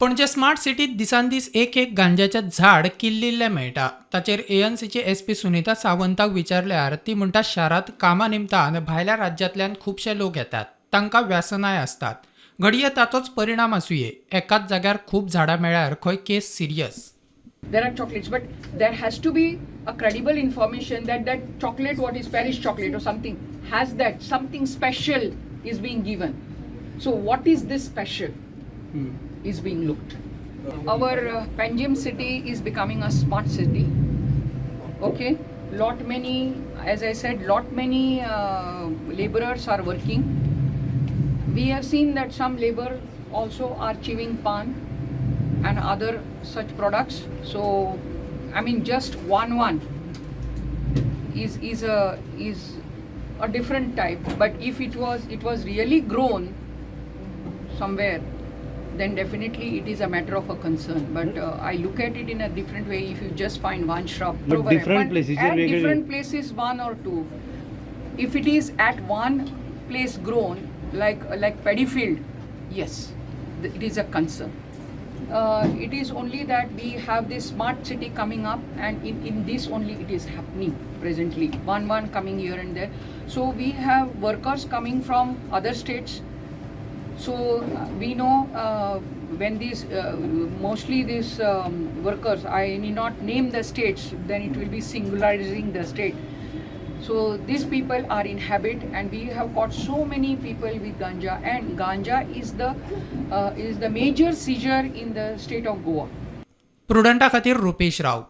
Panaji smart सिटीत दिसान दीस एक गांजाचें झाड किल्लिल्लें मेळटा. ताचेर ANCची SP सुनीता सावंताक विचारल्यार ती म्हणटा शारांत कामा निमतान भायल्या राज्यांतल्यान खुबशे लोक येतात. तांकां व्यसनाय आसतात. घडये ताचोच परिणाम आसूये. एकाच जाग्यार खूब झाडां मेळ्ळ्यार खंय case serious. There are chocolates, but there has to be a credible information that that chocolate, what is Paris chocolate or something, has that something special is being given. So what is this special is being looked. Our Panjim city is becoming a smart city. Okay, lot many, as I said, lot many laborers are working. We have seen that some labor also are chewing pan and other such products. So I mean, just one is a different type. But if it was really grown somewhere, then definitely it is a matter of a concern. But I look at it in a different way. If you just find one shrub, But different places, at different places, one or two. If it is at one place grown, like paddy field, yes, it is a concern. It is only that we have this smart city coming up, and in this only it is happening presently. One coming here and there. So we have workers coming from other states. So we know when these mostly these workers, I need not name the states, then it will be singularizing the state. So these people are in habit, and we have got so many people with ganja, and ganja is the major seizure in the state of Goa. प्रुडंटा खातीर रुपेश राव.